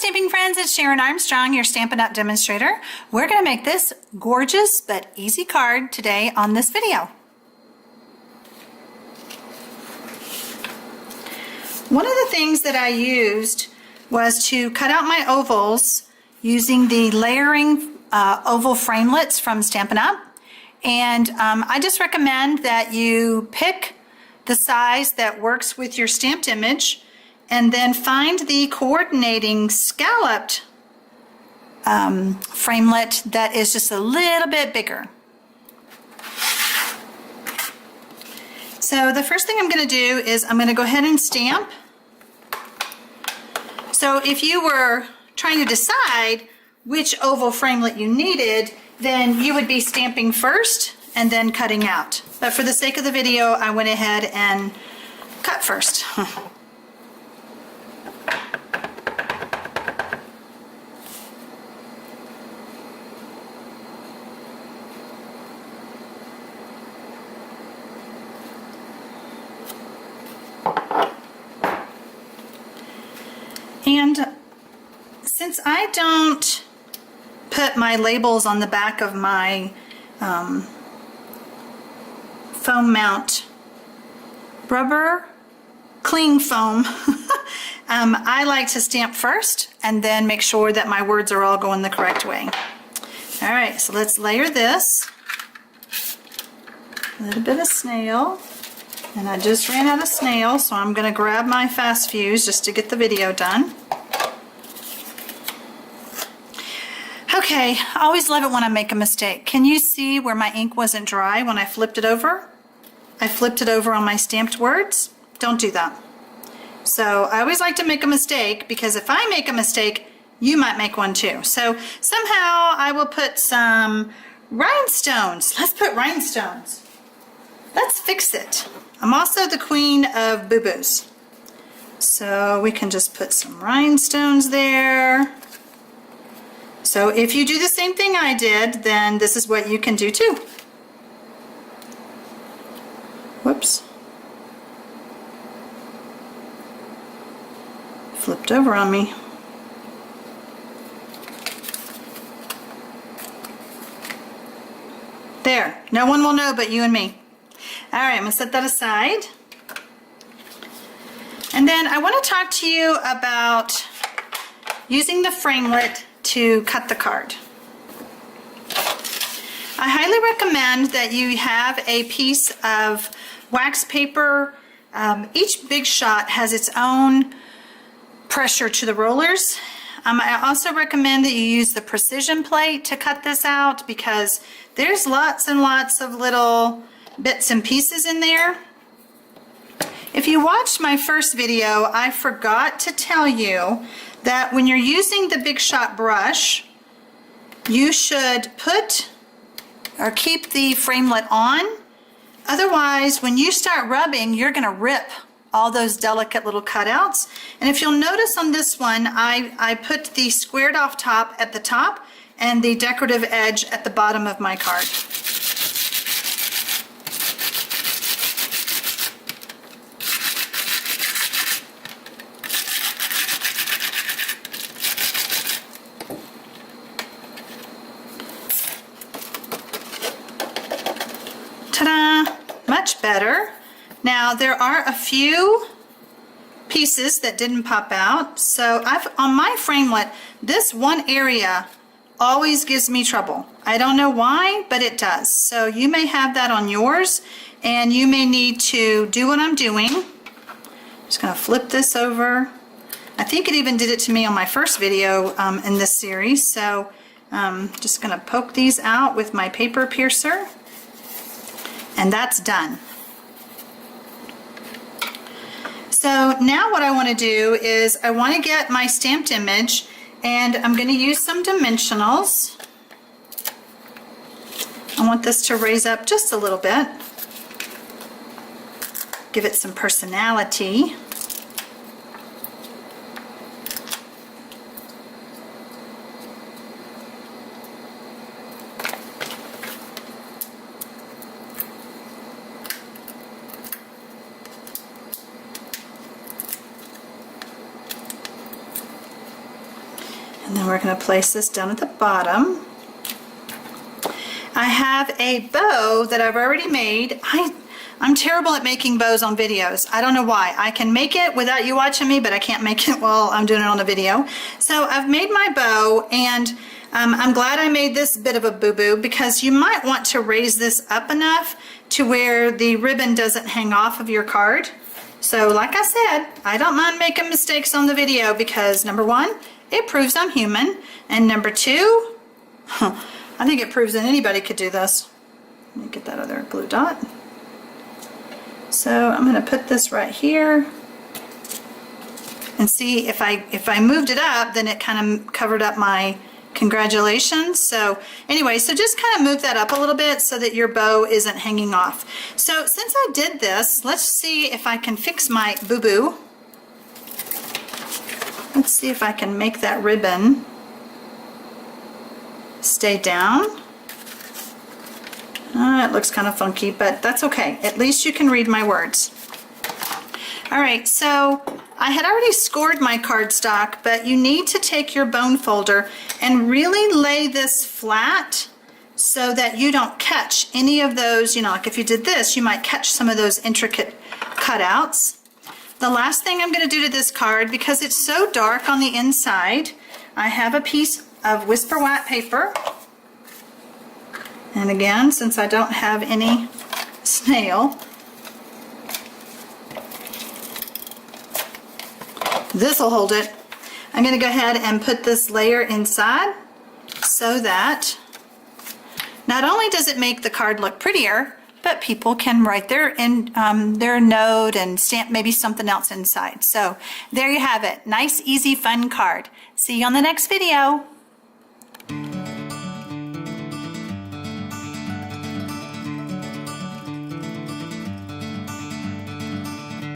stamping friends, it's Sharon Armstrong, your Stampin' Up! Demonstrator. We're going to make this gorgeous but easy card today on this video. One of the things that I used was to cut out my ovals using the layering oval framelits from Stampin' Up! And I just recommend that you pick the size that works with your stamped image and then find the coordinating scalloped framelit that is just a little bit bigger. So the first thing I'm going to do is I'm going to go ahead and stamp. So if you were trying to decide which oval framelit you needed, then you would be stamping first and then cutting out. But for the sake of the video, I went ahead and cut first. And since I don't put my labels on the back of my foam mount rubber cling foam, I like to stamp first and then make sure that my words are all going the correct way. All right, so let's layer this. A little bit of snail. And I just ran out of snail, so I'm going to grab my fast fuse just to get the video done. Okay, I always love it when I make a mistake. Can you see where my ink wasn't dry when I flipped it over? I flipped it over on my stamped words. Don't do that. So I always like to make a mistake, because if I make a mistake, you might make one too. So somehow I will put some rhinestones. Let's put rhinestones. Let's fix it. I'm also the queen of boo-boos. So we can just put some rhinestones there. So if you do the same thing I did, then this is what you can do too. Whoops. Flipped over on me. There. No one will know but you and me. All right, I'm going to set that aside. And then I want to talk to you about using the framelit to cut the card. I highly recommend that you have a piece of wax paper. Each big shot has its own pressure to the rollers. I also recommend that you use the precision plate to cut this out, because there's lots and lots of little bits and pieces in there. If you watched my first video, I forgot to tell you that when you're using the Big Shot brush, you should put or keep the framelit on. Otherwise, when you start rubbing, you're going to rip all those delicate little cutouts. And if you'll notice on this one, I put the squared off top at the top and the decorative edge at the bottom of my card. Ta-da! Much better. Now there are a few pieces that didn't pop out. So on my framelit, this one area always gives me trouble. I don't know why, but it does. So you may have that on yours, and you may need to do what I'm doing. I'm just going to flip this over. I think it even did it to me on my first video in this series. So just going to poke these out with my paper piercer. And that's done. So now what I want to do is I want to get my stamped image, and I'm going to use some dimensionals. I want this to raise up just a little bit. Give it some personality. And then we're going to place this down at the bottom. I have a bow that I've already made. I'm terrible at making bows on videos. I don't know why. I can make it without you watching me, but I can't make it while I'm doing it on a video. So I've made my bow, and I'm glad I made this bit of a boo-boo, because you might want to raise this up enough to where the ribbon doesn't hang off of your card. So like I said, I don't mind making mistakes on the video, because number one, it proves I'm human, and number two, I think it proves that anybody could do this. Let me get that other glue dot. So I'm going to put this right here, and see if I moved it up, then it kind of covered up my congratulations. So anyway, so just kind of move that up a little bit so that your bow isn't hanging off. So since I did this, let's see if I can fix my boo-boo. Let's see if I can make that ribbon stay down. It looks kind of funky, but that's okay. At least you can read my words. All right, so I had already scored my cardstock, but you need to take your bone folder and really lay this flat so that you don't catch any of those, you know, like if you did this, you might catch some of those intricate cutouts. The last thing I'm going to do to this card, because it's so dark on the inside, I have a piece of Whisper White paper. And again, since I don't have any snail, this will hold it. I'm going to go ahead and put this layer inside so that not only does it make the card look prettier, but people can write their note and stamp maybe something else inside. So there you have it. Nice, easy, fun card. See you on the next video.